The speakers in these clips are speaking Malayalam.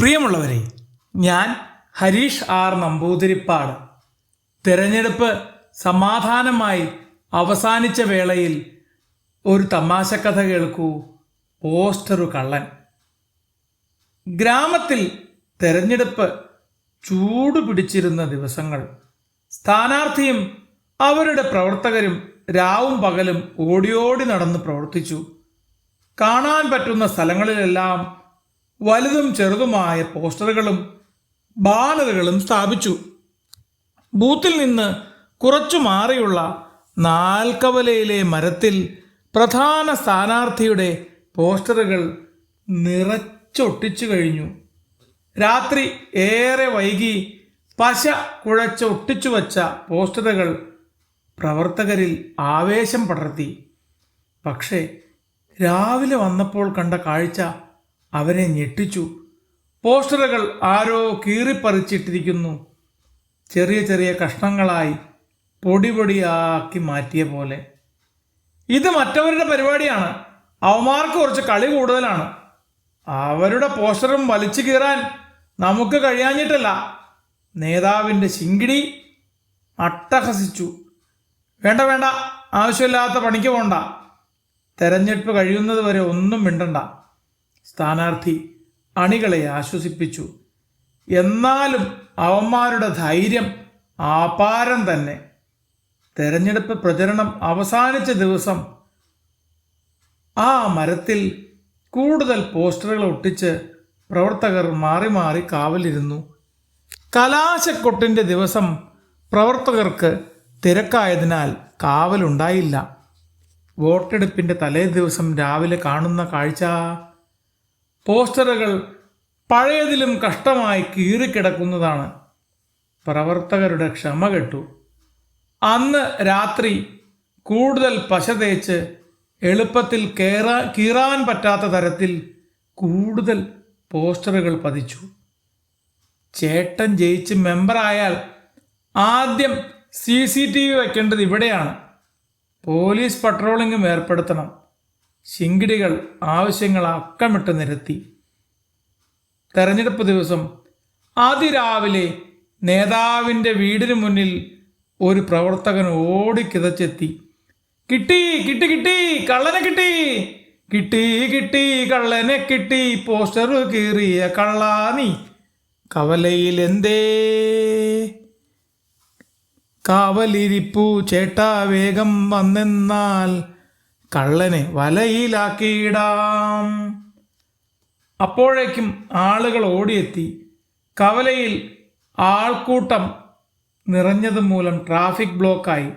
പ്രിയമുള്ളവരെ, ഞാൻ ഹരീഷ് ആർ നമ്പൂതിരിപ്പാട്. തിരഞ്ഞെടുപ്പ് സമാധാനമായി അവസാനിച്ച വേളയിൽ ഒരു തമാശക്കഥ കേൾക്കൂ. പോസ്റ്ററു കള്ളൻ. ഗ്രാമത്തിൽ തെരഞ്ഞെടുപ്പ് ചൂട് പിടിച്ചിരുന്ന ദിവസങ്ങൾ. സ്ഥാനാർത്ഥിയും അവരുടെ പ്രവർത്തകരും രാവും പകലും ഓടിയോടി നടന്ന് പ്രവർത്തിച്ചു. കാണാൻ പറ്റുന്ന സ്ഥലങ്ങളിലെല്ലാം വലുതും ചെറുതുമായ പോസ്റ്ററുകളും ബാനറുകളും സ്ഥാപിച്ചു. ബൂത്തിൽ നിന്ന് കുറച്ചു മാറിയുള്ള നാൽക്കവലയിലെ മരത്തിൽ പ്രധാന സ്ഥാനാർത്ഥിയുടെ പോസ്റ്ററുകൾ നിറച്ചൊട്ടിച്ചു കഴിഞ്ഞു. രാത്രി ഏറെ വൈകി പശ കുഴച്ചൊട്ടിച്ചു വച്ച പോസ്റ്ററുകൾ പ്രവർത്തകരിൽ ആവേശം പടർത്തി. പക്ഷേ രാവിലെ വന്നപ്പോൾ കണ്ട കാഴ്ച അവനെ ഞെട്ടിച്ചു. പോസ്റ്ററുകൾ ആരോ കീറിപ്പറിച്ചിട്ടിരിക്കുന്നു. ചെറിയ ചെറിയ കഷ്ണങ്ങളായി പൊടിയാക്കി മാറ്റിയ പോലെ. ഇത് മറ്റവരുടെ പരിപാടിയാണ്. അവന്മാർക്ക് കുറച്ച് കളി കൂടുതലാണ്. അവരുടെ പോസ്റ്ററും വലിച്ചു കീറാൻ നമുക്ക് കഴിയാഞ്ഞിട്ടല്ല. നേതാവിൻ്റെ ശിങ്കിടി അട്ടഹസിച്ചു. വേണ്ട, ആവശ്യമില്ലാത്ത പണിക്ക് പോണ്ട. തെരഞ്ഞെടുപ്പ് കഴിയുന്നത് വരെ ഒന്നും മിണ്ടണ്ട. സ്ഥാനാർത്ഥി അണികളെ ആശ്വസിപ്പിച്ചു. എന്നാലും അവന്മാരുടെ ധൈര്യം അപാരം തന്നെ. തെരഞ്ഞെടുപ്പ് പ്രചരണം അവസാനിച്ച ദിവസം ആ മരത്തിൽ കൂടുതൽ പോസ്റ്ററുകൾ ഒട്ടിച്ച് പ്രവർത്തകർ മാറി മാറി കാവലിരുന്നു. കലാശക്കൊട്ടിൻ്റെ ദിവസം പ്രവർത്തകർക്ക് തിരക്കായതിനാൽ കാവലുണ്ടായില്ല. വോട്ടെടുപ്പിൻ്റെ തലേ ദിവസം രാവിലെ കാണുന്ന കാഴ്ച. പോസ്റ്ററുകൾ പഴയതിലും കഷ്ടമായി കീറിക്കിടക്കുന്നതാണ്. പ്രവർത്തകരുടെ ക്ഷമ കെട്ടു. അന്ന് രാത്രി കൂടുതൽ പശ തേച്ച് എളുപ്പത്തിൽ കീറാൻ പറ്റാത്ത തരത്തിൽ കൂടുതൽ പോസ്റ്ററുകൾ പതിച്ചു. ചേട്ടൻ ജയിച്ച് മെമ്പറായാൽ ആദ്യം CCTV വയ്ക്കേണ്ടത് ഇവിടെയാണ്. പോലീസ് പട്രോളിങ്ങും ഏർപ്പെടുത്തണം. ശിങ്കിടികൾ ആവശ്യങ്ങൾ അക്കമിട്ട് നിരത്തി. തെരഞ്ഞെടുപ്പ് ദിവസം അതിരാവിലെ നേതാവിൻ്റെ വീടിന് മുന്നിൽ ഒരു പ്രവർത്തകൻ ഓടിക്കിതച്ചെത്തി. കിട്ടി, കള്ളനെ കിട്ടി, കള്ളനെ കിട്ടി, പോസ്റ്റർ കീറിയ കള്ളാനി കവലയിൽ എന്തേ കാവലിരിപ്പു ചേട്ടാ, വേഗം വന്നെന്നാൽ കള്ളനെ വലയിലാക്കിയിടാം. അപ്പോഴേക്കും ആളുകൾ ഓടിയെത്തി. കവലയിൽ ആൾക്കൂട്ടം നിറഞ്ഞത് മൂലം ട്രാഫിക് ബ്ലോക്കായി.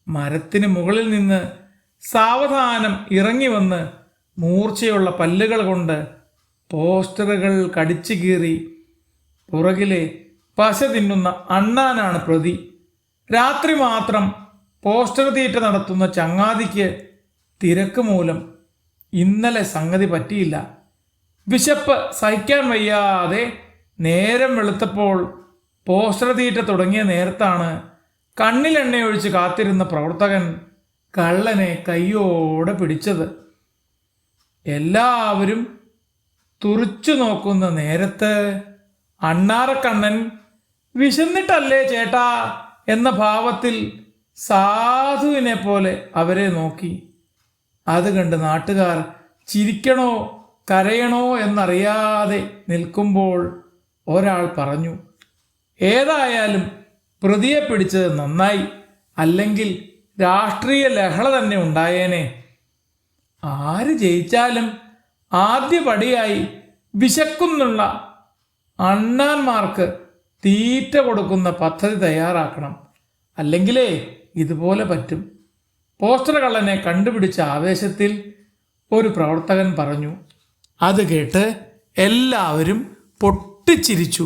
മരത്തിന് മുകളിൽ നിന്ന് സാവധാനം ഇറങ്ങി വന്ന് മൂർച്ചയുള്ള പല്ലുകൾ കൊണ്ട് പോസ്റ്ററുകൾ കടിച്ചു കീറി. പുറകിലെ പശ തിന്നുന്ന അണ്ണാനാണ് പ്രതി. രാത്രി മാത്രം പോസ്റ്റർ തീറ്റ നടത്തുന്ന ചങ്ങാതിക്ക് തിരക്ക് മൂലം ഇന്നലെ സംഗതി പറ്റിയില്ല. വിശപ്പ് സഹിക്കാൻ വയ്യാതെ നേരം വെളുത്തപ്പോൾ പോസ്റ്റർ തീറ്റ തുടങ്ങിയ നേരത്താണ് കണ്ണിലെണ്ണയൊഴിച്ച് കാത്തിരുന്ന പ്രവർത്തകൻ കള്ളനെ കയ്യോടെ പിടിച്ചത്. എല്ലാവരും തുറിച്ചു നോക്കുന്ന നേരത്ത് അണ്ണാറക്കണ്ണൻ വിശന്നിട്ടല്ലേ ചേട്ടാ എന്ന ഭാവത്തിൽ സാധുവിനെ പോലെ അവരെ നോക്കി. അത് കണ്ട് നാട്ടുകാർ ചിരിക്കണോ കരയണോ എന്നറിയാതെ നിൽക്കുമ്പോൾ ഒരാൾ പറഞ്ഞു, ഏതായാലും പ്രതിയെ പിടിച്ചത് നന്നായി, അല്ലെങ്കിൽ രാഷ്ട്രീയ ലഹള തന്നെ ഉണ്ടായേനെ. ആര് ജയിച്ചാലും ആദ്യപടിയായി വിശക്കുന്നുള്ള അണ്ണാന്മാർക്ക് തീറ്റ കൊടുക്കുന്ന പദ്ധതി തയ്യാറാക്കണം. അല്ലെങ്കിലേ ഇതുപോലെ പറ്റും. പോസ്റ്റർ കള്ളനെ കണ്ടുപിടിച്ച ആവേശത്തിൽ ഒരു പ്രവർത്തകൻ പറഞ്ഞു. അത് കേട്ട് എല്ലാവരും പൊട്ടിച്ചിരിച്ചു.